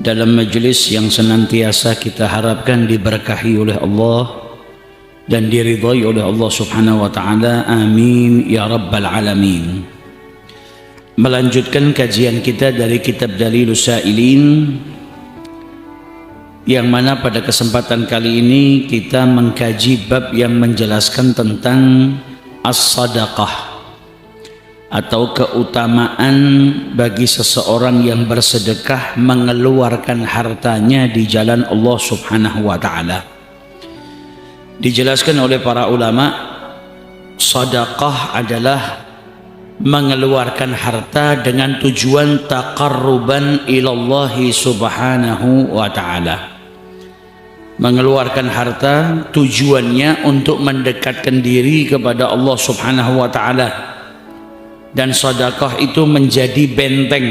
dalam majelis yang senantiasa kita harapkan diberkahi oleh Allah dan diridhai oleh Allah Subhanahu wa taala. Amin ya rabbal alamin. Melanjutkan kajian kita dari kitab Dalilus Sa'ilin, yang mana pada kesempatan kali ini kita mengkaji bab yang menjelaskan tentang as-sadaqah atau keutamaan bagi seseorang yang bersedekah mengeluarkan hartanya di jalan Allah Subhanahu wa taala. Dijelaskan oleh para ulama, sedekah adalah mengeluarkan harta dengan tujuan taqarruban ilallahi Subhanahu wa taala. Mengeluarkan harta tujuannya untuk mendekatkan diri kepada Allah Subhanahu wa taala. Dan sedekah itu menjadi benteng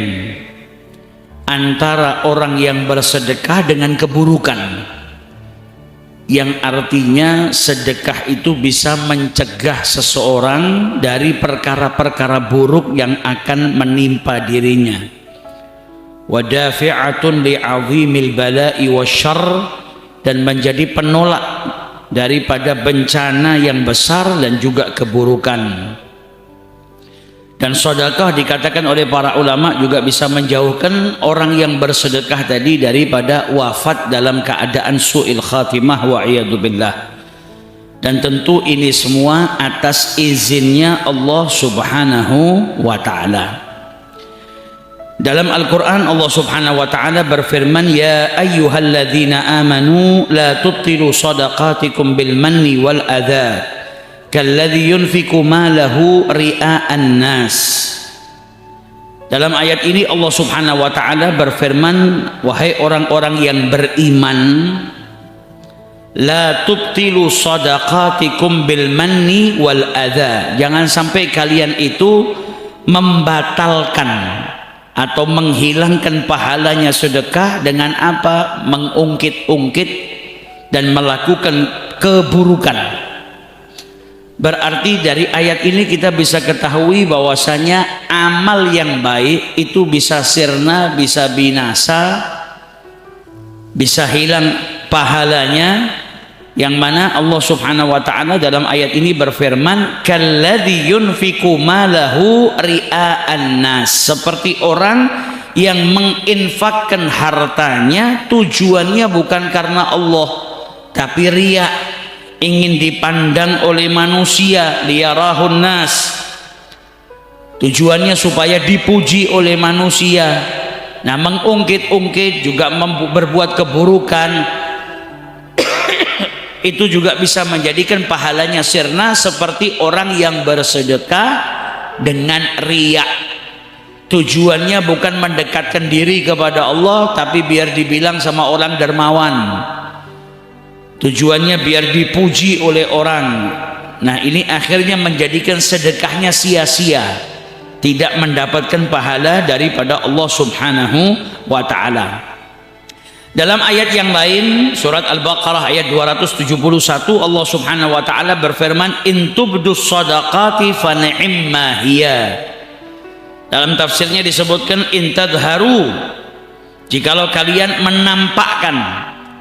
antara orang yang bersedekah dengan keburukan, yang artinya sedekah itu bisa mencegah seseorang dari perkara-perkara buruk yang akan menimpa dirinya. Wadafi'atun li'azimil bala'i wasyarr, dan menjadi penolak daripada bencana yang besar dan juga keburukan. Dan sedekah dikatakan oleh para ulama juga bisa menjauhkan orang yang bersedekah tadi daripada wafat dalam keadaan su'il khatimah wa iyadu billah. Dan tentu ini semua atas izinnya Allah Subhanahu wa ta'ala. Dalam Al-Quran Allah Subhanahu wa ta'ala berfirman, ya ayyuhalladzina amanu la tubtilu sadaqatikum bil manni wal adha kalladzi yunfiqu malahu ria'an nas. Dalam ayat ini Allah Subhanahu wa taala berfirman, wahai orang-orang yang beriman, la tubtilu sadaqatikum bil manni wal adha, jangan sampai kalian itu membatalkan atau menghilangkan pahalanya sedekah dengan apa? Mengungkit-ungkit dan melakukan keburukan. Berarti dari ayat ini kita bisa ketahui bahwasanya amal yang baik itu bisa sirna, bisa binasa, bisa hilang pahalanya, yang mana Allah Subhanahu wa taala dalam ayat ini berfirman, kalladzi yunfiqu malahu ria'an nas, seperti orang yang menginfakkan hartanya tujuannya bukan karena Allah tapi riya, ingin dipandang oleh manusia, liyarahun nas, tujuannya supaya dipuji oleh manusia. Nah, mengungkit-ungkit juga berbuat keburukan itu juga bisa menjadikan pahalanya sirna seperti orang yang bersedekah dengan riya. Tujuannya bukan mendekatkan diri kepada Allah tapi biar dibilang sama orang dermawan, tujuannya biar dipuji oleh orang. Nah, ini akhirnya menjadikan sedekahnya sia-sia, tidak mendapatkan pahala daripada Allah Subhanahu wa ta'ala. Dalam ayat yang lain, surat Al-Baqarah ayat 271, Allah Subhanahu wa ta'ala berfirman, in tubdus sadaqati fa ni'imma hiya. Dalam tafsirnya disebutkan, in tadharu, jikalau kalian menampakkan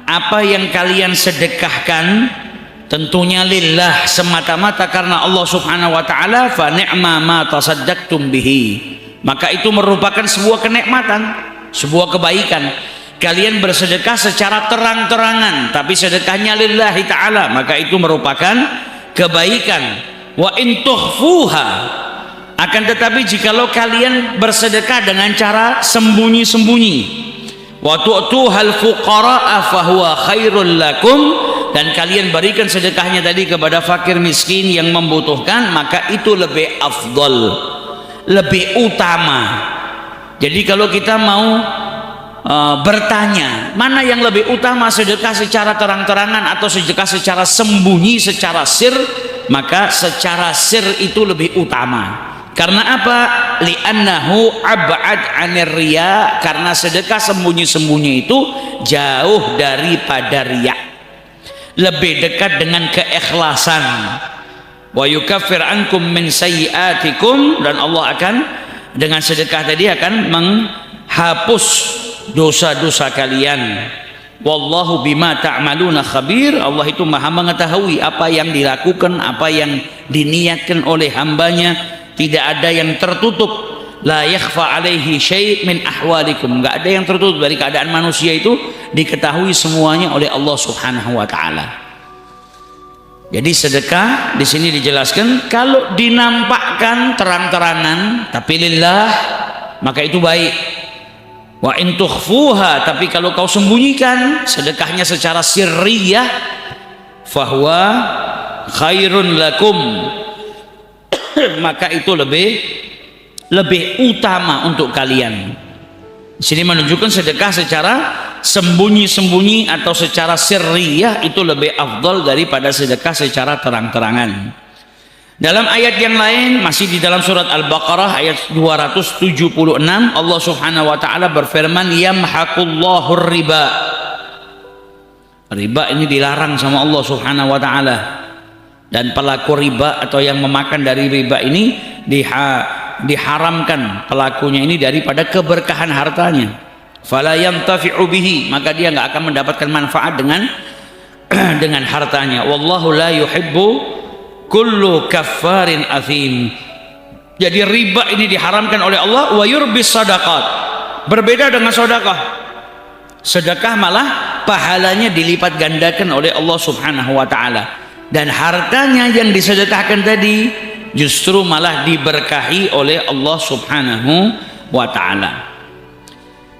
apa yang kalian sedekahkan, tentunya lillah, semata-mata karena Allah Subhanahu wa ta'ala, fa ni'ma ma tasaddaqtum bihi, maka itu merupakan sebuah kenikmatan, sebuah kebaikan. Kalian bersedekah secara terang-terangan tapi sedekahnya lillahi ta'ala, maka itu merupakan kebaikan. Wa in tukhfuha, akan tetapi jikalau kalian bersedekah dengan cara sembunyi-sembunyi, wa tu'tuhal fuqara'a fahuwa khairul lakum, dan kalian berikan sedekahnya tadi kepada fakir miskin yang membutuhkan, maka itu lebih afdal, lebih utama. Jadi kalau kita mau bertanya mana yang lebih utama, sedekah secara terang-terangan atau sedekah secara sembunyi, secara sir, maka secara sir itu lebih utama. Karena apa? Li'annahu ab'ad 'anir riya, karena sedekah sembunyi-sembunyi itu jauh daripada riya, lebih dekat dengan keikhlasan. Wa yukaffir ankum min sayyi'atikum, dan Allah akan dengan sedekah tadi akan menghapus dosa-dosa kalian. Wallahu bima ta'maluna khabir. Allah itu maha mengetahui apa yang dilakukan, apa yang diniatkan oleh hambanya. Tidak ada yang tertutup. La yakhfa alaihi syai' min ahwalikum. Enggak ada yang tertutup dari keadaan manusia, itu diketahui semuanya oleh Allah Subhanahu wa taala. Jadi sedekah di sini dijelaskan kalau dinampakkan terang-terangan tapi lillah, maka itu baik. Wa in tukhfuha, tapi kalau kau sembunyikan sedekahnya secara sirriyah, fahuwa khairun lakum, maka itu lebih utama untuk kalian. Di sini menunjukkan sedekah secara sembunyi-sembunyi atau secara sirriyah itu lebih afdal daripada sedekah secara terang-terangan. Dalam ayat yang lain, masih di dalam surat Al-Baqarah ayat 276, Allah Subhanahu wa taala berfirman, yamhaqullahu riba. Riba ini dilarang sama Allah Subhanahu wa taala. Dan pelaku riba atau yang memakan dari riba ini diharamkan pelakunya ini daripada keberkahan hartanya. Fala yantafi'u bihi, maka dia nggak akan mendapatkan manfaat dengan hartanya. Wallahu la yuhibbu kullu kaffarin athim. Jadi riba ini diharamkan oleh Allah. Wa yurbis sadaqat, berbeda dengan sedekah. Sedekah malah pahalanya dilipat gandakan oleh Allah Subhanahu wa taala, dan hartanya yang disedekahkan tadi justru malah diberkahi oleh Allah Subhanahu wa taala.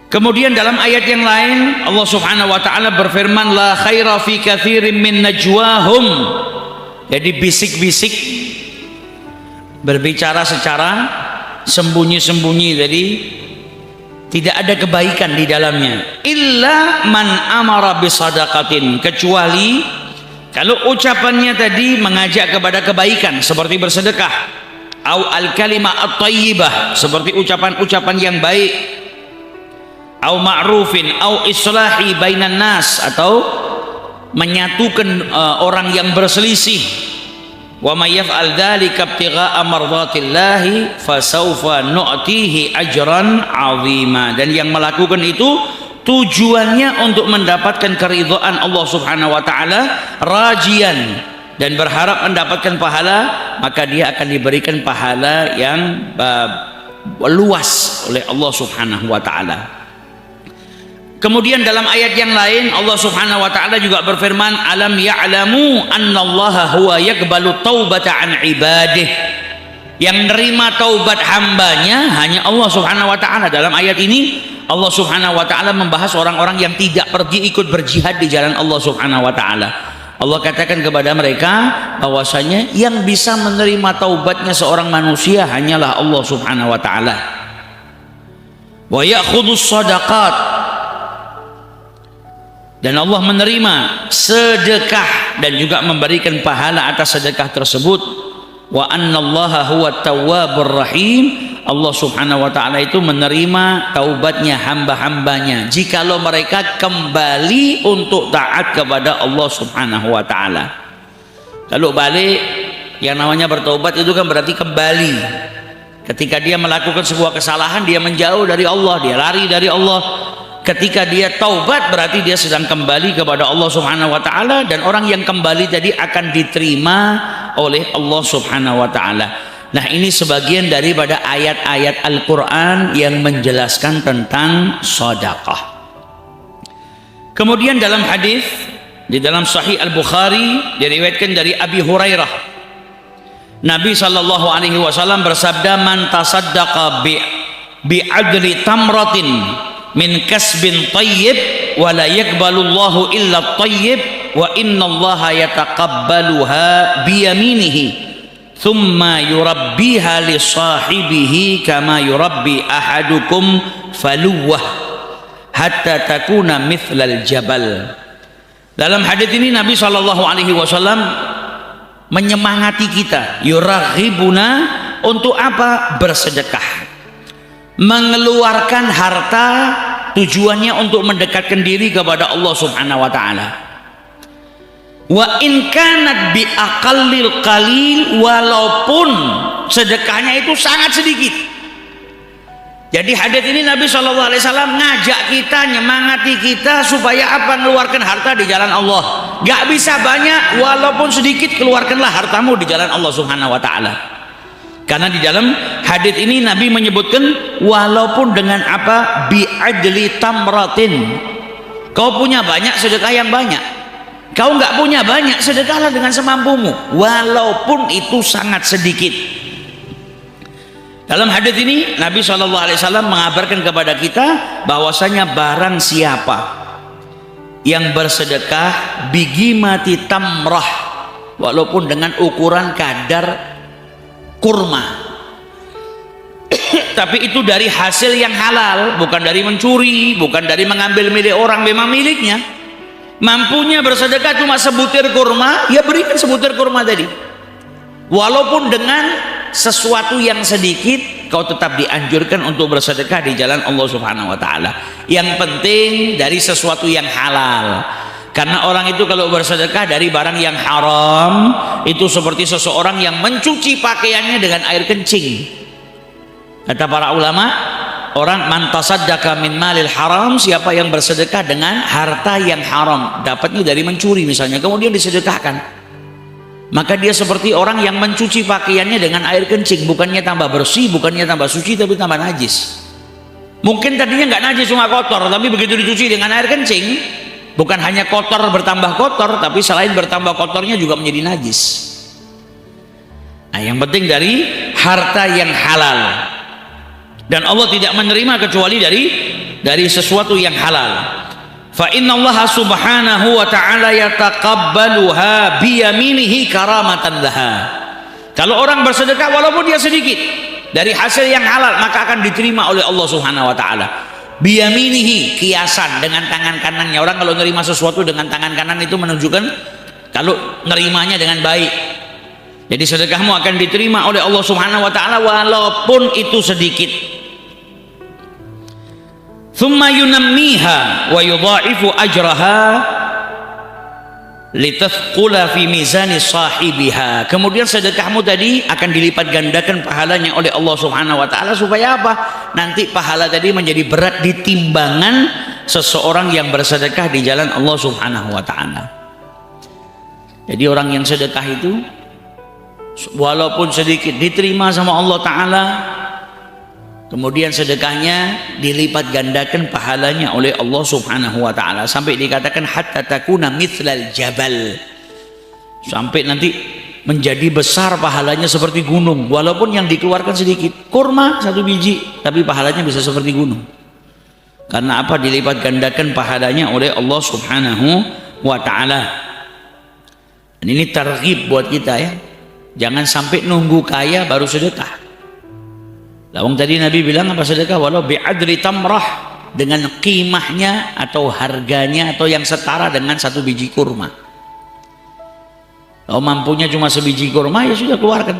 Kemudian dalam ayat yang lain Allah Subhanahu wa taala berfirman, la khaira fi katsirin min najwahum. Jadi bisik-bisik, berbicara secara sembunyi-sembunyi, jadi tidak ada kebaikan di dalamnya. Illa man amara bisadaqatin, kecuali kalau ucapannya tadi mengajak kepada kebaikan seperti bersedekah, au al kalimah at-thayyibah, seperti ucapan-ucapan yang baik, au ma'rufin au islahi bainan nas, atau menyatukan orang yang berselisih. Wa may yaf'al dzalika ibtigha'a mardatillahi fasawfa nu'tihi ajran 'azima. Dan yang melakukan itu tujuannya untuk mendapatkan keridhaan Allah Subhanahu wa taala, rajian, dan berharap mendapatkan pahala, maka dia akan diberikan pahala yang luas oleh Allah Subhanahu wa taala. Kemudian dalam ayat yang lain Allah Subhanahu wa taala juga berfirman, alam ya'lamu annallaha huwa yaqbalu taubata an ibadih. Yang nerima taubat hambanya hanya Allah Subhanahu wa taala. Dalam ayat ini Allah Subhanahu wa taala membahas orang-orang yang tidak pergi ikut berjihad di jalan Allah Subhanahu wa taala. Allah katakan kepada mereka bahwasanya yang bisa menerima taubatnya seorang manusia hanyalah Allah Subhanahu wa taala. Wa ya'khudus shadaqat, dan Allah menerima sedekah dan juga memberikan pahala atas sedekah tersebut. Wa annallaha huwa tawwabur rahim. Allah Subhanahu wa taala itu menerima taubatnya hamba-hambanya jikalau mereka kembali untuk taat kepada Allah Subhanahu wa taala. Kalau balik, yang namanya bertaubat itu kan berarti kembali. Ketika dia melakukan sebuah kesalahan, dia menjauh dari Allah, dia lari dari Allah. Ketika dia taubat berarti dia sedang kembali kepada Allah Subhanahu wa taala, dan orang yang kembali tadi akan diterima oleh Allah Subhanahu wa taala. Nah, ini sebagian daripada ayat-ayat Al-Qur'an yang menjelaskan tentang sedekah. Kemudian dalam hadis di dalam Sahih Al-Bukhari diriwayatkan dari Abi Hurairah, Nabi sallallahu alaihi wasallam bersabda, man tasaddaqa bi adli tamratin min kasbin tayyib wa la yaqbalullahu illa tayyib wa innallaha yataqabbaluha bi yaminihi thumma yurabbiha li sahibihi kama yurabbi ahadukum faluwah hatta takuna mithlal jabal. Dalam hadis ini Nabi sallallahu alaihi wasallam menyemangati kita, yuraghibuna, untuk apa? Bersedekah, mengeluarkan harta, tujuannya untuk mendekatkan diri kepada Allah Subhanahu wa taala. Wa in kanat bi aqallil qalil, walaupun sedekahnya itu sangat sedikit. Jadi hadis ini Nabi SAW ngajak kita, nyemangati kita supaya apa? Mengeluarkan harta di jalan Allah. Gak bisa banyak, walaupun sedikit, keluarkanlah hartamu di jalan Allah Subhanahu wa Ta'ala. Karena di dalam hadis ini Nabi menyebutkan walaupun dengan apa? Bi'adli tamratin. Kau punya banyak, sedekah yang banyak. Kau nggak punya banyak, sedekahlah dengan semampumu, walaupun itu sangat sedikit. Dalam hadis ini Nabi SAW mengabarkan kepada kita bahwasanya barang siapa yang bersedekah bigimati tamrah, walaupun dengan ukuran kadar kurma, tapi itu dari hasil yang halal, bukan dari mencuri, bukan dari mengambil milik orang, memang miliknya. Mampunya bersedekah cuma sebutir kurma, ya berikan sebutir kurma tadi. Walaupun dengan sesuatu yang sedikit, kau tetap dianjurkan untuk bersedekah di jalan Allah Subhanahu wa Ta'ala. Yang penting dari sesuatu yang halal. Karena orang itu kalau bersedekah dari barang yang haram, itu seperti seseorang yang mencuci pakaiannya dengan air kencing. Kata para ulama, orang man tasaddaqa min malil haram, siapa yang bersedekah dengan harta yang haram, dapatnya dari mencuri misalnya, kemudian disedekahkan, maka dia seperti orang yang mencuci pakaiannya dengan air kencing. Bukannya tambah bersih, bukannya tambah suci, tapi tambah najis. Mungkin tadinya nggak najis, cuma kotor, tapi begitu dicuci dengan air kencing, bukan hanya kotor bertambah kotor, tapi selain bertambah kotornya juga menjadi najis. Nah, yang penting dari harta yang halal, dan Allah tidak menerima kecuali dari sesuatu yang halal. Fa inna Allah subhanahu wa ta'ala yataqabbaluha biyaminihi karamatan laha. Kalau orang bersedekah walaupun dia sedikit dari hasil yang halal, maka akan diterima oleh Allah Subhanahu wa Ta'ala. Biyaminihi, kiasan dengan tangan kanannya. Orang kalau menerima sesuatu dengan tangan kanan itu menunjukkan kalau nerimanya dengan baik. Jadi sedekahmu akan diterima oleh Allah Subhanahu wa Ta'ala walaupun itu sedikit. Thumma yunammiha wa yudha'ifu ajraha litathqula fi mizani sahibiha. Kemudian sedekahmu tadi akan dilipat gandakan pahalanya oleh Allah Subhanahu wa Ta'ala, supaya apa? Nanti pahala tadi menjadi berat di timbangan seseorang yang bersedekah di jalan Allah Subhanahu wa Ta'ala. Jadi orang yang sedekah itu walaupun sedikit diterima sama Allah Ta'ala, kemudian sedekahnya dilipat gandakan pahalanya oleh Allah Subhanahu wa Ta'ala, sampai dikatakan hatta takuna mithlal jabal, sampai nanti menjadi besar pahalanya seperti gunung, walaupun yang dikeluarkan sedikit. Kurma satu biji tapi pahalanya bisa seperti gunung. Karena apa? Dilipat gandakan pahalanya oleh Allah Subhanahu wa Ta'ala. Dan ini targhib buat kita ya, jangan sampai nunggu kaya baru sedekah. Lawang tadi Nabi bilang apa? Sedekah walau bi'adri tamrah, dengan qimahnya atau harganya atau yang setara dengan satu biji kurma. Kalau mampunya cuma sebiji kurma, ya sudah keluarkan.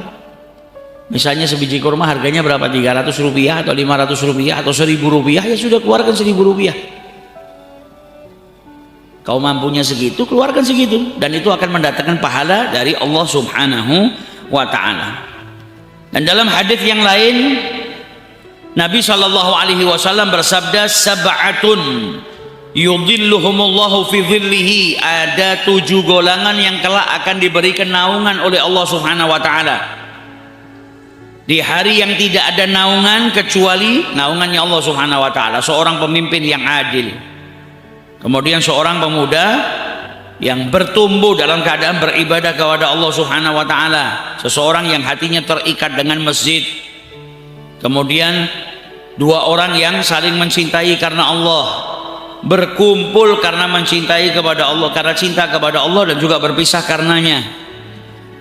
Misalnya sebiji kurma harganya berapa? 300 rupiah atau 500 rupiah atau 1000 rupiah, ya sudah keluarkan 1000 rupiah. Kau mampunya segitu, keluarkan segitu, dan itu akan mendatangkan pahala dari Allah Subhanahu wa Ta'ala. Dan dalam hadis yang lain Nabi SAW bersabda, sab'atun yudhilluhumullahu fi dhillihi, ada 7 golongan yang kelak akan diberikan naungan oleh Allah Subhanahu wa Ta'ala di hari yang tidak ada naungan kecuali naungannya Allah Subhanahu wa Ta'ala. Seorang pemimpin yang adil, kemudian seorang pemuda yang bertumbuh dalam keadaan beribadah kepada Allah Subhanahu wa Ta'ala, seseorang yang hatinya terikat dengan masjid, kemudian 2 orang yang saling mencintai karena Allah, berkumpul karena mencintai kepada Allah, karena cinta kepada Allah, dan juga berpisah karenanya.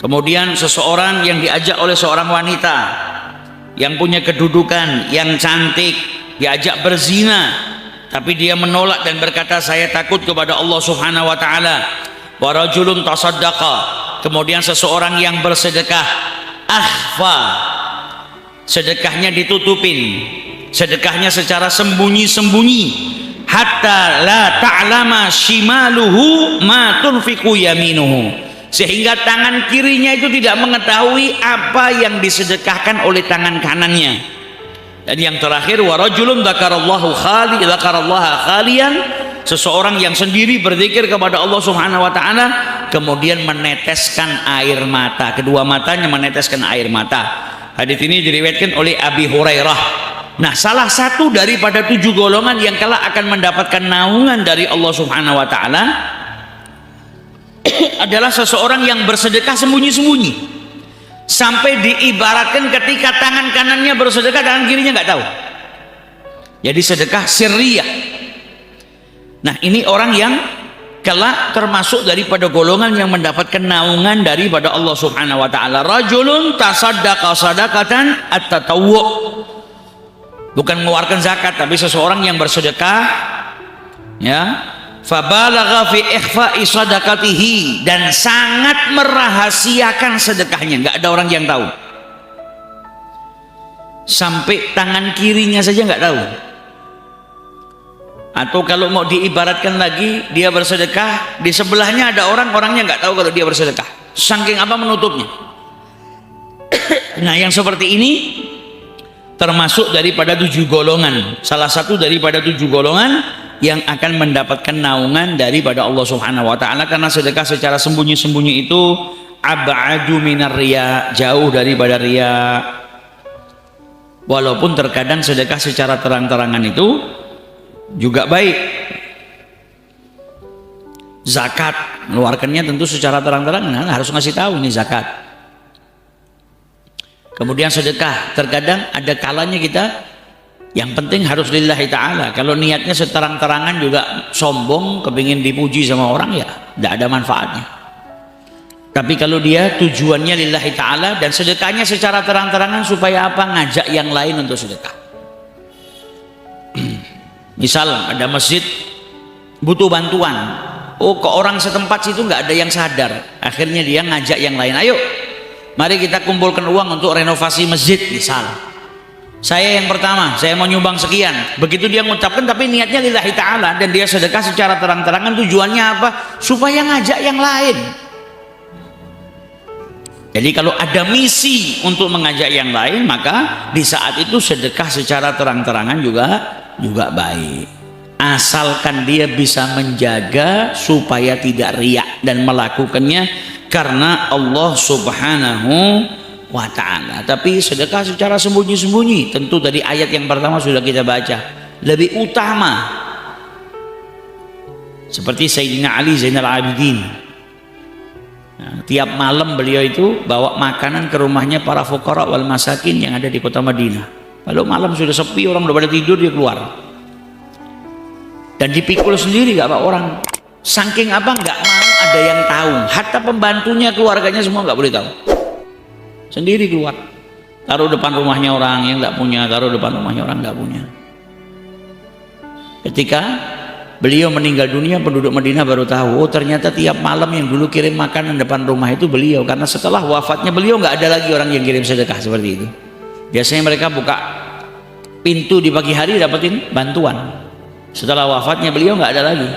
Kemudian seseorang yang diajak oleh seorang wanita yang punya kedudukan, yang cantik, diajak berzina, tapi dia menolak dan berkata, saya takut kepada Allah Subhanahu wa Ta'ala. Wa rajulun tasaddaqa, kemudian seseorang yang bersedekah, akhfa, sedekahnya ditutupin, sedekahnya secara sembunyi-sembunyi, hatta la ta'lama shimaluhu ma tunfiqu yaminuhu, sehingga tangan kirinya itu tidak mengetahui apa yang disedekahkan oleh tangan kanannya. Dan yang terakhir, wa rajulun dzakarallaha khalian, seseorang yang sendiri berzikir kepada Allah Subhanahu wa taala kemudian meneteskan air mata, kedua matanya meneteskan air mata. Hadis ini diriwayatkan oleh Abi Hurairah. Nah, salah satu daripada 7 golongan yang kelak akan mendapatkan naungan dari Allah Subhanahu wa taala adalah seseorang yang bersedekah sembunyi-sembunyi. Sampai diibaratkan ketika tangan kanannya bersedekah, tangan kirinya nggak tahu. Jadi sedekah sirriyah. Nah, ini orang yang kelak termasuk daripada golongan yang mendapatkan naungan daripada Allah Subhanahu wa taala. Rajulun tasaddaqa sadaqatan at-tatawwu. Bukan mengeluarkan zakat, tapi seseorang yang bersedekah, ya, fabalagha fi ikhfa'i sadaqatihi, dan sangat merahasiakan sedekahnya, nggak ada orang yang tahu, sampai tangan kirinya saja nggak tahu. Atau kalau mau diibaratkan lagi, dia bersedekah, di sebelahnya ada orang, orangnya nggak tahu kalau dia bersedekah, saking apa menutupnya. Nah, yang seperti ini termasuk daripada 7 golongan, salah satu daripada 7 golongan yang akan mendapatkan naungan daripada Allah Subhanahu wa taala, karena sedekah secara sembunyi-sembunyi itu ab'adu minar riya, jauh daripada riya. Walaupun terkadang sedekah secara terang-terangan itu juga baik. Zakat mengeluarkannya tentu secara terang-terangan, harus ngasih tahu ini zakat. Kemudian sedekah terkadang ada kalanya kita yang penting harus lillahi ta'ala. Kalau niatnya seterang-terangan juga sombong, kepingin dipuji sama orang, ya tidak ada manfaatnya. Tapi kalau dia tujuannya lillahi ta'ala dan sedekahnya secara terang-terangan, supaya apa? Ngajak yang lain untuk sedekah. Misal ada masjid butuh bantuan, oh ke orang setempat situ nggak ada yang sadar, akhirnya dia ngajak yang lain, ayo mari kita kumpulkan uang untuk renovasi masjid misal. Saya yang pertama, saya mau nyumbang sekian. Begitu dia mengucapkan tapi niatnya lillahi ta'ala, dan dia sedekah secara terang-terangan, tujuannya apa? Supaya ngajak yang lain. Jadi kalau ada misi untuk mengajak yang lain, maka di saat itu sedekah secara terang-terangan juga baik. Asalkan dia bisa menjaga supaya tidak riak dan melakukannya karena Allah Subhanahu wa ta'ala. Tapi sedekah secara sembunyi-sembunyi, tentu dari ayat yang pertama sudah kita baca, lebih utama. Seperti Sayyidina Ali Zainal Abidin, nah, tiap malam beliau itu bawa makanan ke rumahnya para fuqara wal masakin yang ada di kota Madinah. Lalu malam sudah sepi, orang udah pada tidur, dia keluar dan dipikul sendiri, gak apa orang. Saking apa, nggak mau ada yang tahu, hatta pembantunya, keluarganya semua nggak boleh tahu. Sendiri keluar, taruh depan rumahnya orang yang nggak punya, taruh depan rumahnya orang nggak punya. Ketika beliau meninggal dunia, penduduk Madinah baru tahu, oh ternyata tiap malam yang dulu kirim makanan depan rumah itu beliau, karena setelah wafatnya beliau nggak ada lagi orang yang kirim sedekah seperti itu. Biasanya mereka buka pintu di pagi hari dapetin bantuan, setelah wafatnya beliau nggak ada lagi.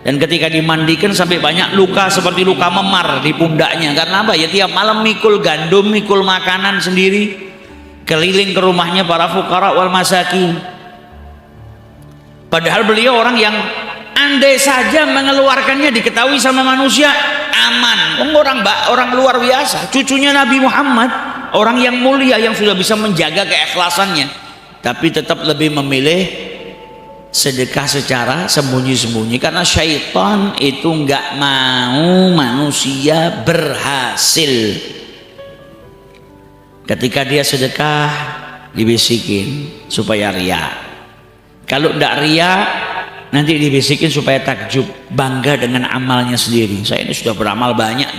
Dan ketika dimandikan sampai banyak luka seperti luka memar di pundaknya. Karena apa? Ya tiap malam mikul gandum, mikul makanan sendiri, keliling ke rumahnya para fuqara wal masakin. Padahal beliau orang yang andai saja mengeluarkannya diketahui sama manusia aman. Orang luar biasa, cucunya Nabi Muhammad, orang yang mulia yang sudah bisa menjaga keikhlasannya, tapi tetap lebih memilih sedekah secara sembunyi-sembunyi, karena syaitan itu nggak mau manusia berhasil. Ketika dia sedekah dibisikin supaya riya, kalau ndak riya nanti dibisikin supaya takjub, bangga dengan amalnya sendiri. Saya ini sudah beramal banyak,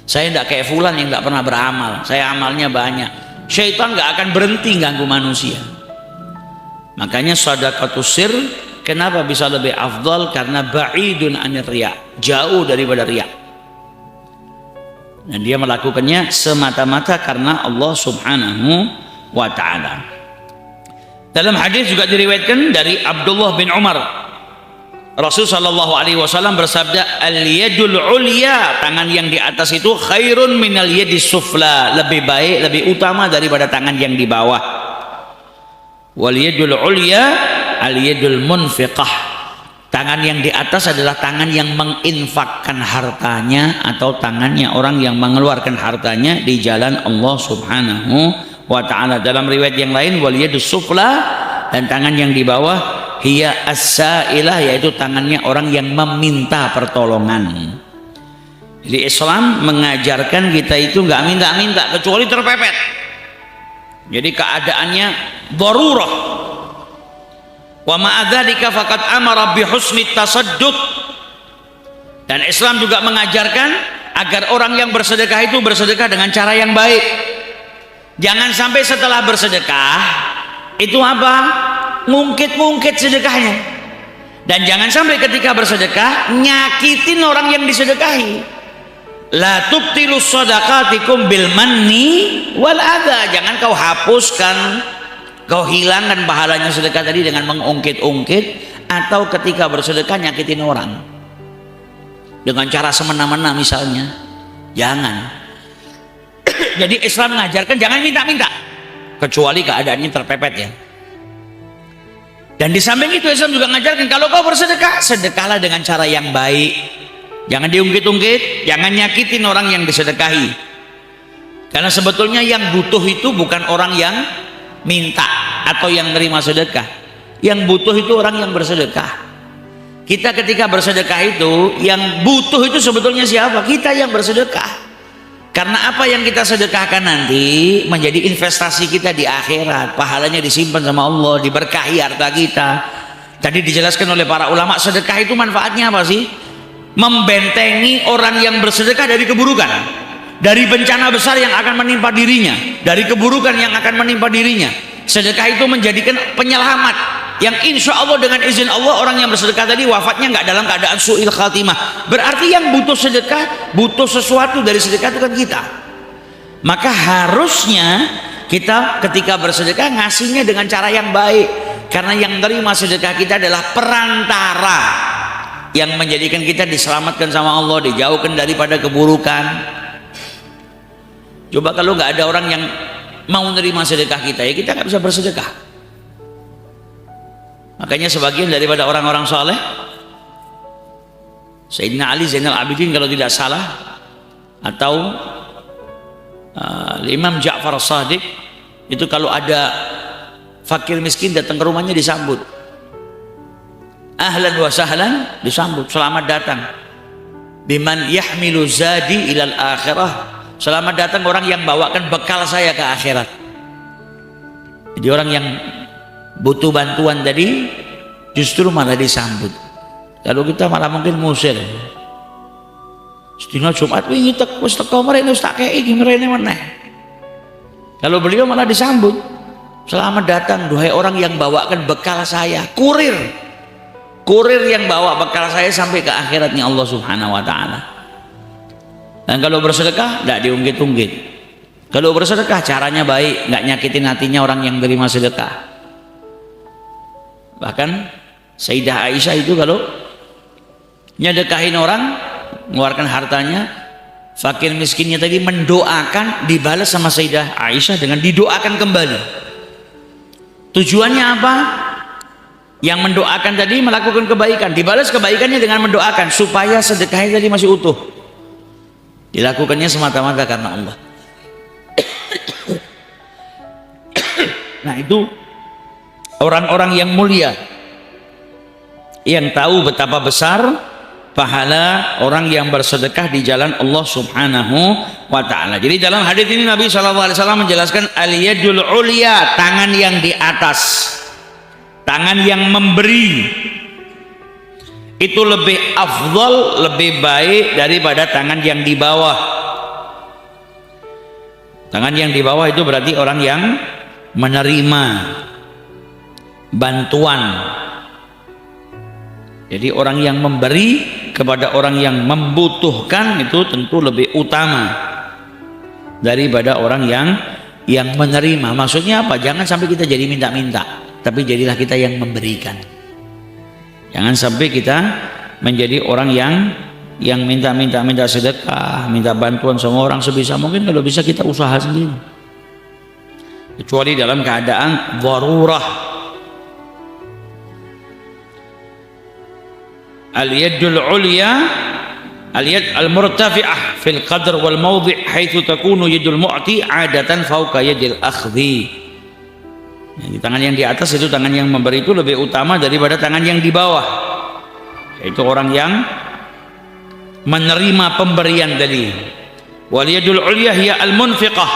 saya ndak kayak fulan yang nggak pernah beramal, saya amalnya banyak. Syaitan nggak akan berhenti ganggu manusia. Makanya sedekatus sir kenapa bisa lebih afdal? Karena ba'idun anir riya, jauh daripada riya. Dan dia melakukannya semata-mata karena Allah Subhanahu wa ta'ala. Dalam hadis juga diriwayatkan dari Abdullah bin Umar, Rasul sallallahu alaihi wasallam bersabda, al-yadul ulya, tangan yang di atas itu khairun minal yadis sufla, lebih baik, lebih utama daripada tangan yang di bawah. Wal yadul ulya al yadul munfiqah. Tangan yang di atas adalah tangan yang menginfakkan hartanya atau tangannya orang yang mengeluarkan hartanya di jalan Allah Subhanahu wa ta'ala. Dalam riwayat yang lain wal yadus sufla, dan tangan yang di bawah hiya as-sailah, yaitu tangannya orang yang meminta pertolongan. Jadi Islam mengajarkan kita itu nggak minta-minta kecuali terpepet. Jadi keadaannya darurah. Wa ma'adzalika faqad amara bi husnit tasadduq. Dan Islam juga mengajarkan agar orang yang bersedekah itu bersedekah dengan cara yang baik. Jangan sampai setelah bersedekah itu apa? Ngungkit-ngungkit sedekahnya. Dan jangan sampai ketika bersedekah nyakitin orang yang disedekahi. La tubtilu shadaqatikum bil manni wal adza. Jangan kau hapuskan, kau hilangkan pahalanya sedekah tadi dengan mengungkit-ungkit, atau ketika bersedekah nyakitin orang dengan cara semena-mena misalnya. Jangan. Jadi Islam mengajarkan jangan minta-minta kecuali keadaannya terpepet ya. Dan di samping itu Islam juga mengajarkan kalau kau bersedekah, sedekahlah dengan cara yang baik. Jangan diungkit-ungkit, jangan nyakitin orang yang disedekahi. Karena sebetulnya yang butuh itu bukan orang yang minta atau yang menerima sedekah. Yang butuh itu orang yang bersedekah. Kita ketika bersedekah itu, yang butuh itu sebetulnya siapa? Kita yang bersedekah. Karena apa yang kita sedekahkan nanti menjadi investasi kita di akhirat. Pahalanya disimpan sama Allah, diberkahi harta kita. Tadi dijelaskan oleh para ulama, sedekah itu manfaatnya apa sih? Membentengi orang yang bersedekah dari keburukan, dari bencana besar yang akan menimpa dirinya, dari keburukan yang akan menimpa dirinya. Sedekah itu menjadikan penyelamat yang insya Allah dengan izin Allah orang yang bersedekah tadi wafatnya nggak dalam keadaan su'il khatimah. Berarti yang butuh sedekah, butuh sesuatu dari sedekah itu kan kita. Maka harusnya kita ketika bersedekah ngasihnya dengan cara yang baik, karena yang terima sedekah kita adalah perantara yang menjadikan kita diselamatkan sama Allah, dijauhkan daripada keburukan. Coba kalau nggak ada orang yang mau menerima sedekah kita, ya kita nggak bisa bersedekah. Makanya sebagian daripada orang-orang soleh, Sayyidina Ali Zainal Abidin kalau tidak salah, atau Imam Ja'far Shadiq, itu kalau ada fakir miskin datang ke rumahnya disambut. Ahlan wa sahlan, disambut, selamat datang. Biman yahmilu zadi ilal akhirah, selamat datang orang yang bawakan bekal saya ke akhirat. Jadi orang yang butuh bantuan tadi justru malah disambut. Kalau kita malah mungkin musir. Sedina Jumat wingi wis teko mrene wis tak kei iki mrene meneh. Kalau beliau malah disambut, selamat datang duhai orang yang bawakan bekal saya, kurir yang bawa bekal saya sampai ke akhiratnya Allah Subhanahu wa ta'ala. Dan kalau bersedekah tidak diungkit-ungkit. Kalau bersedekah caranya baik, nggak nyakitin hatinya orang yang terima sedekah. Bahkan Sayyidah Aisyah itu kalau nyedekahin orang, mengeluarkan hartanya, fakir miskinnya tadi mendoakan, dibalas sama Sayyidah Aisyah dengan didoakan kembali. Tujuannya apa? Yang mendoakan tadi melakukan kebaikan, dibalas kebaikannya dengan mendoakan supaya sedekahnya tadi masih utuh. Dilakukannya semata-mata karena Allah. Nah itu orang-orang yang mulia, yang tahu betapa besar pahala orang yang bersedekah di jalan Allah Subhanahu wa ta'ala. Jadi dalam hadis ini Nabi SAW menjelaskan al-yadul ulya, tangan yang di atas, tangan yang memberi itu lebih afdal, lebih baik daripada tangan yang di bawah. Tangan yang di bawah itu berarti orang yang menerima bantuan. Jadi orang yang memberi kepada orang yang membutuhkan itu tentu lebih utama daripada orang yang menerima. Maksudnya apa? Jangan sampai kita jadi minta-minta, tapi jadilah kita yang memberikan. Jangan sampai kita menjadi orang yang minta sedekah, minta bantuan sama orang. Sebisa mungkin kalau bisa kita usaha sendiri. kecuali dalam keadaan darurah. Al-yadul ulya, al-yad al-murtafi'ah fil qadr wal mawdi' haitsu takunu yadul mu'ti 'adatan fawqa yadil akhdhi. Jadi tangan yang di atas itu, tangan yang memberi itu lebih utama daripada tangan yang di bawah, yaitu orang yang menerima pemberian tadi. Wal yadul ulya hiya al-munfiqah,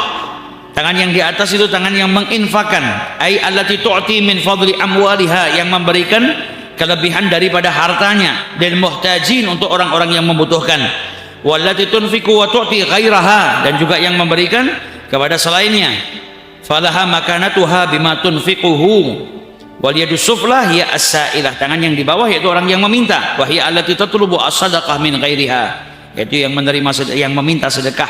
tangan yang di atas itu tangan yang menginfakkan, ai allati tu'ti min fadli amwaliha, yang memberikan kelebihan daripada hartanya, dan muhtajin, untuk orang-orang yang membutuhkan. Wallati tunfiqu wa tu'ti ghairaha, dan juga yang memberikan kepada selainnya. Falaha makanatuha bima tunfiquhu. Wal yadus sufla hiya as-sa'ilah, tangan yang di bawah yaitu orang yang meminta. Wa hiya allati tatlubu as-sadaqah min ghairiha, yaitu yang menerima, yang meminta sedekah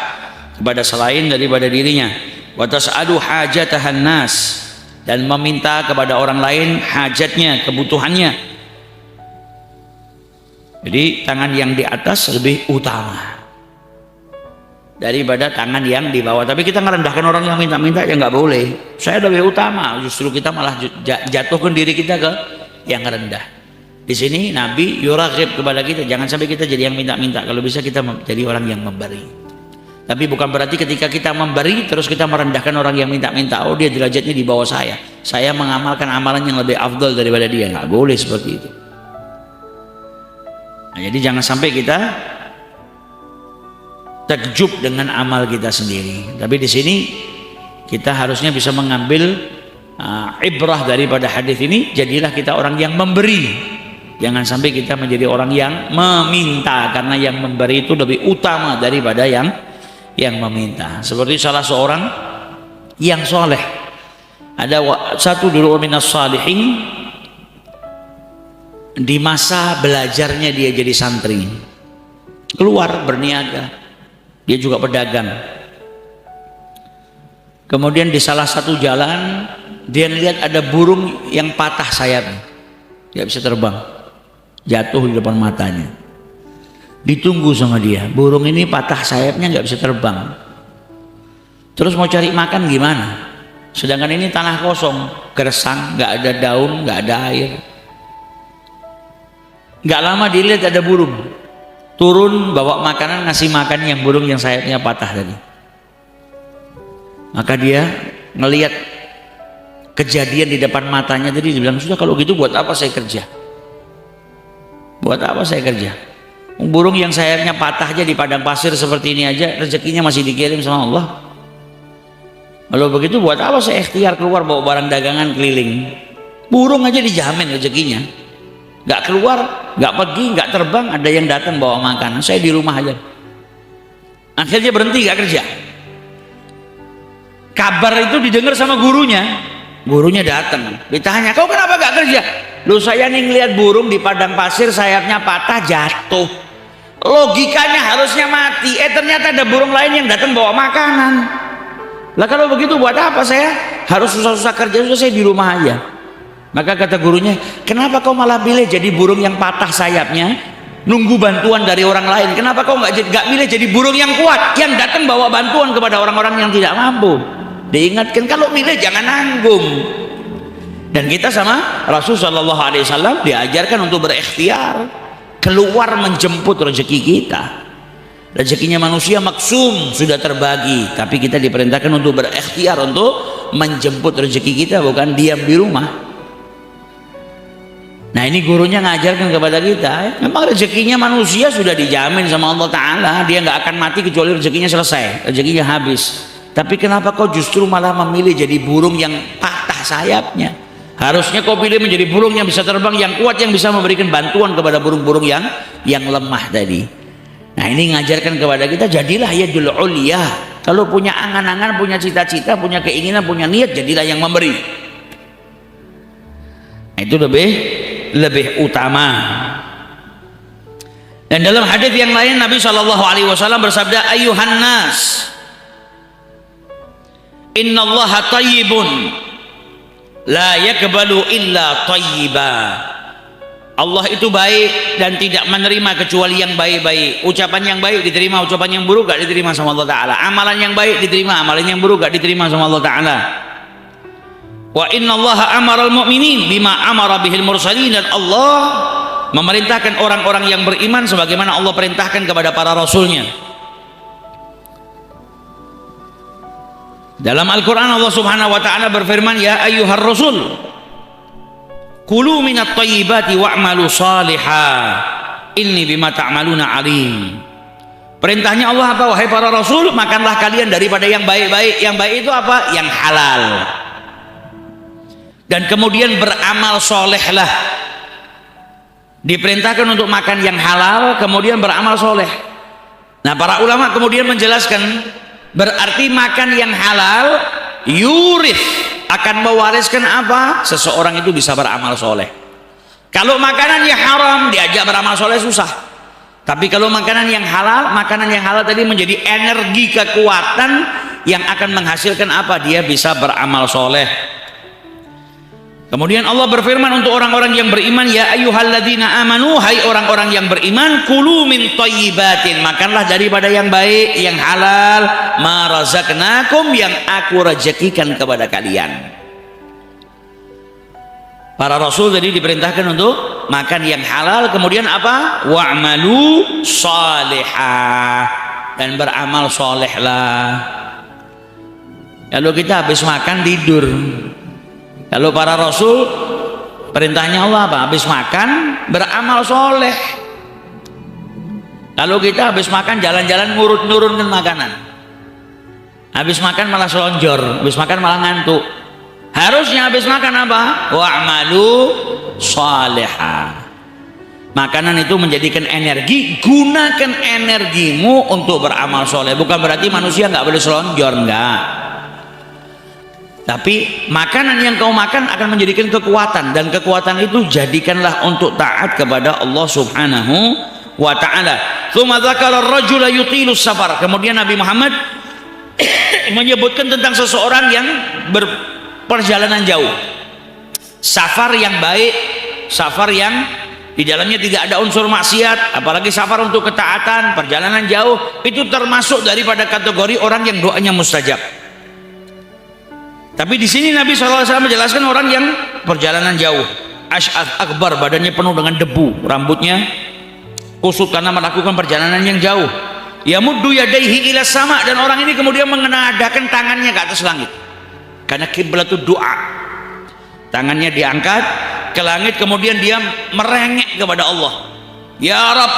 kepada selain daripada dirinya. Wa tas'alu hajatahan nas, dan meminta kepada orang lain hajatnya, kebutuhannya. Jadi tangan yang di atas lebih utama daripada tangan yang di bawah. Tapi kita merendahkan orang yang minta-minta, ya nggak boleh. Saya lebih utama, justru kita malah jatuhkan diri kita ke yang rendah. Di sini Nabi yuraghib kepada kita, jangan sampai kita jadi yang minta-minta. Kalau bisa kita jadi orang yang memberi. Tapi bukan berarti ketika kita memberi terus kita merendahkan orang yang minta-minta. Oh, dia derajatnya di bawah saya mengamalkan amalan yang lebih afdal daripada dia. Nggak boleh seperti itu. Nah, jadi jangan sampai kita takjub dengan amal kita sendiri. Tapi di sini kita harusnya bisa mengambil ibrah daripada hadis ini. Jadilah kita orang yang memberi. Jangan sampai kita menjadi orang yang meminta, karena yang memberi itu lebih utama daripada yang meminta. Seperti salah seorang yang soleh, ada satu dulu minas salihin, di masa belajarnya dia jadi santri, keluar berniaga, dia juga pedagang. Kemudian di salah satu jalan dia lihat ada burung yang patah sayapnya, nggak bisa terbang, jatuh di depan matanya. Ditunggu sama dia, burung ini patah sayapnya, nggak bisa terbang, terus mau cari makan gimana? Sedangkan ini tanah kosong, gersang, nggak ada daun, nggak ada air. Nggak lama dilihat ada burung turun bawa makanan, ngasih makan yang burung yang sayapnya patah tadi. Maka dia ngelihat kejadian di depan matanya tadi, dia bilang, sudah kalau gitu buat apa saya kerja? Buat apa saya kerja? Burung yang sayapnya patah aja di padang pasir seperti ini aja rezekinya masih dikirim sama Allah. Kalau begitu buat apa saya ikhtiar keluar bawa barang dagangan keliling? Burung aja dijamin rezekinya. Nggak keluar, nggak pergi, nggak terbang, ada yang datang bawa makanan, saya di rumah aja. Akhirnya berhenti, nggak kerja. Kabar itu didengar sama gurunya. Gurunya datang, ditanya, kau kenapa nggak kerja? Lu, saya nih ngeliat burung di padang pasir sayapnya patah, jatuh. Logikanya harusnya mati, ternyata ada burung lain yang datang bawa makanan. Lah kalau begitu buat apa saya harus susah-susah kerja, susah saya di rumah aja. Maka kata gurunya, kenapa kau malah pilih jadi burung yang patah sayapnya, nunggu bantuan dari orang lain? Kenapa kau nggak milih jadi burung yang kuat, yang datang bawa bantuan kepada orang-orang yang tidak mampu? Diingatkan, kalau milih jangan nanggung. Dan kita sama Rasulullah SAW diajarkan untuk berikhtiar, keluar menjemput rezeki kita. Rezekinya manusia maksum, sudah terbagi, tapi kita diperintahkan untuk berikhtiar untuk menjemput rezeki kita, bukan diam di rumah. Nah, ini gurunya ngajarkan kepada kita, memang rezekinya manusia sudah dijamin sama Allah Ta'ala, dia nggak akan mati kecuali rezekinya selesai, rezekinya habis. Tapi kenapa kau justru malah memilih jadi burung yang patah sayapnya? Harusnya kau pilih menjadi burung yang bisa terbang, yang kuat, yang bisa memberikan bantuan kepada burung-burung yang lemah tadi. Nah, ini ngajarkan kepada kita, jadilah yadul ulya. Kalau punya angan-angan, punya cita-cita, punya keinginan, punya niat, jadilah yang memberi. Nah, itu lebih utama. Dan dalam hadis yang lain Nabi SAW bersabda, ayuhan nas, innallaha tayyibun la yakbalu illa tayyiba. Allah itu baik dan tidak menerima kecuali yang baik-baik. Ucapan yang baik diterima, ucapan yang buruk gak diterima sama Allah Ta'ala. Amalan yang baik diterima, amalan yang buruk gak diterima sama Allah Ta'ala. Wa innallaha amaral mu'minin bima amara bihil mursalin, dan Allah memerintahkan orang-orang yang beriman sebagaimana Allah perintahkan kepada para rasulnya. Dalam Al-Quran Allah subhanahu wa ta'ala berfirman, ya ayyuhar rasul kulu minat tayyibati wa'malu salihah inni bima ta'maluna alim. Perintahnya Allah apa? Wahai para rasul, makanlah kalian daripada yang baik-baik. Yang baik itu apa? Yang halal. Dan kemudian beramal solehlah. Diperintahkan untuk makan yang halal, kemudian beramal soleh. Nah, para ulama kemudian menjelaskan, berarti makan yang halal yurith, akan mewariskan apa? Seseorang itu bisa beramal soleh. Kalau makanan yang haram diajak beramal soleh susah. Tapi kalau makanan yang halal tadi menjadi energi kekuatan yang akan menghasilkan apa? Dia bisa beramal soleh. Kemudian Allah berfirman untuk orang-orang yang beriman, ya ayyuhalladzina amanu, hai orang-orang yang beriman, kulu min thayyibatin, makanlah daripada yang baik, yang halal, ma razaqnakum, yang aku rezekikan kepada kalian. Para rasul tadi diperintahkan untuk makan yang halal, kemudian apa? Wa'malu salihah, dan beramal solehlah. Kalau kita habis makan tidur. Kalau para rasul perintahnya Allah apa? Habis makan beramal soleh. Kalau kita habis makan jalan-jalan ngurut-ngurunkan makanan, habis makan malah selonjor, habis makan malah ngantuk. Harusnya habis makan apa? Wa'malu salihah. Makanan itu menjadikan energi, gunakan energimu untuk beramal soleh. Bukan berarti manusia nggak boleh selonjor, enggak. Tapi makanan yang kau makan akan menjadikan kekuatan, dan kekuatan itu jadikanlah untuk taat kepada Allah subhanahu wa ta'ala. Tsumma dzakara ar-rajula yutilu safar. Kemudian Nabi Muhammad menyebutkan tentang seseorang yang berperjalanan jauh. Safar yang baik, safar yang di dalamnya tidak ada unsur maksiat, apalagi safar untuk ketaatan, perjalanan jauh, itu termasuk daripada kategori orang yang doanya mustajab. Tapi di sini Nabi SAW menjelaskan orang yang perjalanan jauh, asy'ath akbar, badannya penuh dengan debu, rambutnya kusut karena melakukan perjalanan yang jauh. Yamuddu yadaihi ila sama, dan orang ini kemudian mengenadakan tangannya ke atas langit. Karena kiblatud doa, tangannya diangkat ke langit, kemudian dia merengek kepada Allah, ya Rab,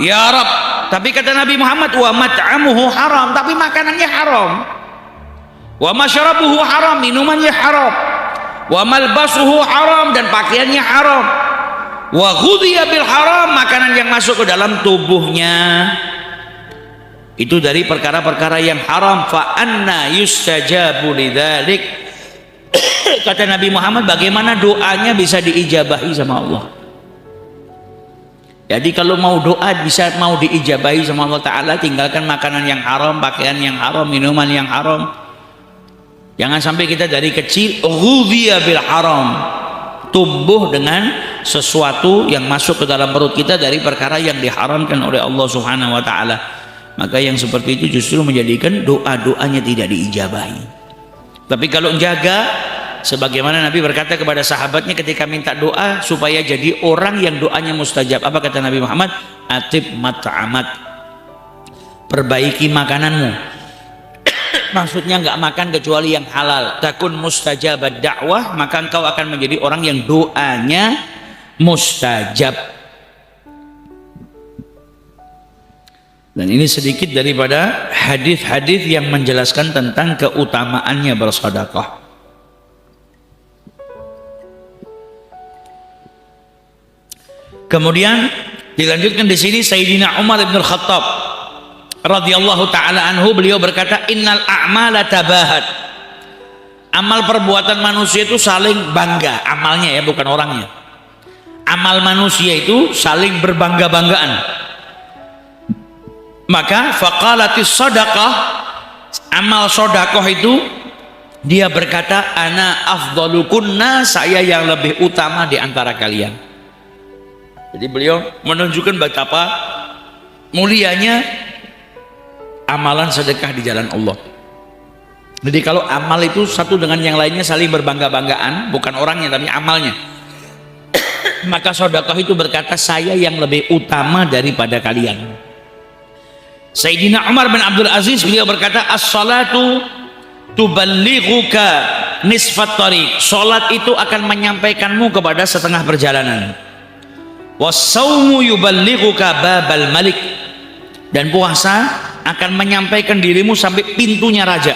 ya Rab. Tapi kata Nabi Muhammad, wa mat'amuhu haram, tapi makanannya haram. Wa masyarabuhu haram, minumannya haram. Wa malbasuhu haram, dan pakaiannya haram. Wa ghudhiya bil haram, makanan yang masuk ke dalam tubuhnya itu dari perkara-perkara yang haram. Fa anna yustajabu lidzalik. Kata Nabi Muhammad, bagaimana doanya bisa diijabahi sama Allah? Jadi kalau mau doa bisa mau diijabahi sama Allah Ta'ala, tinggalkan makanan yang haram, pakaian yang haram, minuman yang haram. Jangan sampai kita dari kecil ghudhiya bil haram, tumbuh dengan sesuatu yang masuk ke dalam perut kita dari perkara yang diharamkan oleh Allah Subhanahu wa ta'ala. Maka yang seperti itu justru menjadikan doa-doanya tidak diijabahi. Tapi kalau jaga, sebagaimana Nabi berkata kepada sahabatnya ketika minta doa supaya jadi orang yang doanya mustajab, apa kata Nabi Muhammad? Atib mat'amat, perbaiki makananmu. Maksudnya nggak makan kecuali yang halal. Takun mustajabad dakwah, maka engkau akan menjadi orang yang doanya mustajab. Dan ini sedikit daripada hadis-hadis yang menjelaskan tentang keutamaannya bersedekah. Kemudian dilanjutkan di sini Sayyidina Umar bin Khattab radhiyallahu taala anhu, beliau berkata, innal a'mala tabahat. Amal perbuatan manusia itu saling bangga, amalnya ya, bukan orangnya. Amal manusia itu saling berbangga-banggaan. Maka faqalatis sadaqah, amal sedekah itu dia berkata, ana afdalukunna, saya yang lebih utama di antara kalian. Jadi beliau menunjukkan betapa mulianya amalan sedekah di jalan Allah. Jadi kalau amal itu satu dengan yang lainnya saling berbangga-banggaan, bukan orangnya tapi amalnya. Maka sedekah itu berkata, saya yang lebih utama daripada kalian. Sayyidina Umar bin Abdul Aziz beliau berkata, as-salatu tuballighuka nisfat tariq. Salat itu akan menyampaikanmu kepada setengah perjalanan. Was-saumu yuballighuka babal malik. Dan puasa akan menyampaikan dirimu sampai pintunya raja.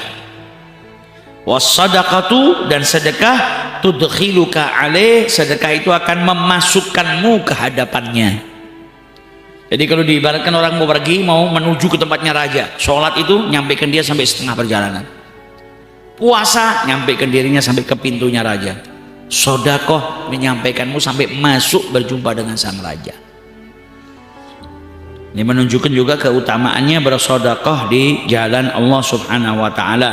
Was-sadaqatu, dan sedekah tudkhiluka alaih, sedekah itu akan memasukkanmu ke hadapannya. Jadi kalau diibaratkan orang mau pergi, mau menuju ke tempatnya raja, sholat itu nyampaikan dia sampai setengah perjalanan. Puasa nyampaikan dirinya sampai ke pintunya raja. Sedekah menyampaikanmu sampai masuk berjumpa dengan sang raja. Ini menunjukkan juga keutamaannya bersedekah di jalan Allah Subhanahu wa taala.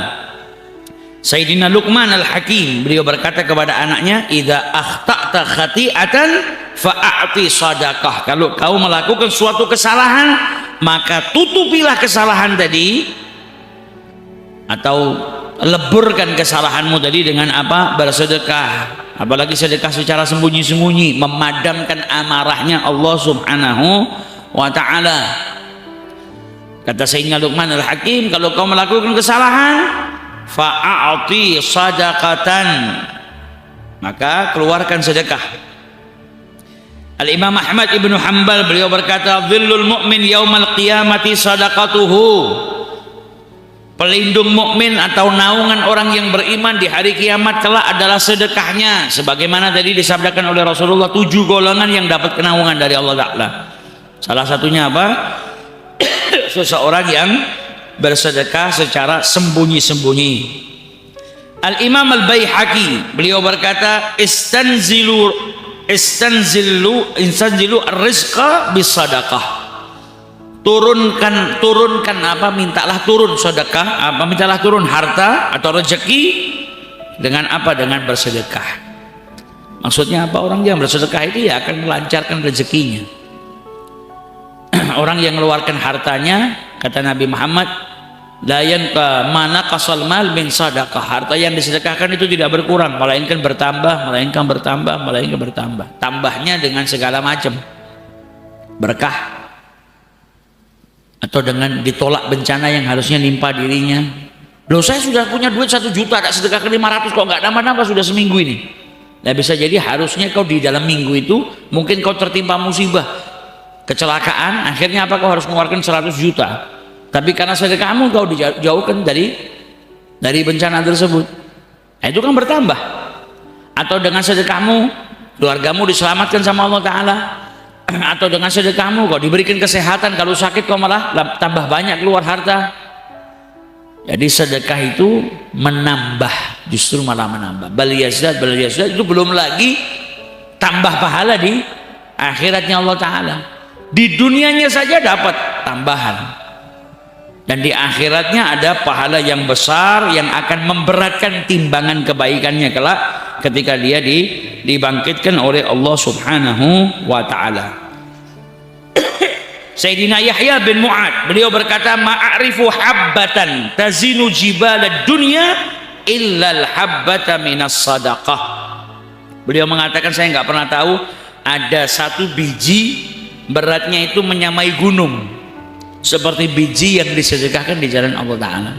Sayyidina Luqman Al-Hakim beliau berkata kepada anaknya, idza akhta'ta khati'atan fa'ati sadaqah. Kalau kau melakukan suatu kesalahan, maka tutupilah kesalahan tadi, atau leburkan kesalahanmu tadi dengan apa? Bersedekah. Apalagi sedekah secara sembunyi-sembunyi, memadamkan amarahnya Allah Subhanahu wa ta'ala. Kata Sayyidina Luqman Al-Hakim, kalau kau melakukan kesalahan, fa'ati sadaqatan, maka keluarkan sedekah. Al-Imam Ahmad Ibnu Hanbal beliau berkata, dhillul mu'min yaumal qiyamati sadaqatuhu. Pelindung mukmin atau naungan orang yang beriman di hari kiamat kelak adalah sedekahnya, sebagaimana tadi disabdakan oleh Rasulullah, 7 golongan yang dapat kenaungan dari Allah Ta'ala. Salah satunya apa? Seseorang yang bersedekah secara sembunyi-sembunyi. Al-Imam Al-Baihaqi beliau berkata, istanzilu ar-rizqa bisadaqah. Turunkan apa? Mintalah turun sedekah, apa? Mintalah turun harta atau rezeki dengan apa? Dengan bersedekah. Maksudnya apa? Orang yang bersedekah itu ya akan melancarkan rezekinya. Orang yang mengeluarkan hartanya, kata Nabi Muhammad, la yanqa mana qasal mal min sadaqah. Harta yang disedekahkan itu tidak berkurang, melainkan bertambah, melainkan bertambah, melainkan bertambah. Tambahnya dengan segala macam berkah, atau dengan ditolak bencana yang harusnya nimpa dirinya. Loh, saya sudah punya duit 1 juta, tak sedekahkan 500, kok nggak nambah-nambah sudah seminggu ini. Nah, bisa jadi harusnya kau di dalam minggu itu mungkin kau tertimpa musibah, kecelakaan, akhirnya apa? Kau harus mengeluarkan 100 juta. Tapi karena sedekahmu kau dijauhkan dari bencana tersebut. Nah, itu kan bertambah. Atau dengan sedekahmu keluargamu diselamatkan sama Allah Ta'ala. Atau dengan sedekahmu kau diberikan kesehatan, kalau sakit kau malah tambah banyak keluar harta. Jadi sedekah itu menambah, justru malah menambah. Bal yazdad itu belum lagi tambah pahala di akhiratnya Allah Ta'ala. Di dunianya saja dapat tambahan, dan di akhiratnya ada pahala yang besar yang akan memberatkan timbangan kebaikannya kelak ketika dia dibangkitkan oleh Allah Subhanahu wa ta'ala. Sayyidina Yahya bin Mu'ad beliau berkata, ma'arifu habbatan tazinu jibalad dunya illal habbata minas sadaqah. Beliau mengatakan, saya nggak pernah tahu ada satu biji beratnya itu menyamai gunung seperti biji yang disedekahkan di jalan Allah Ta'ala.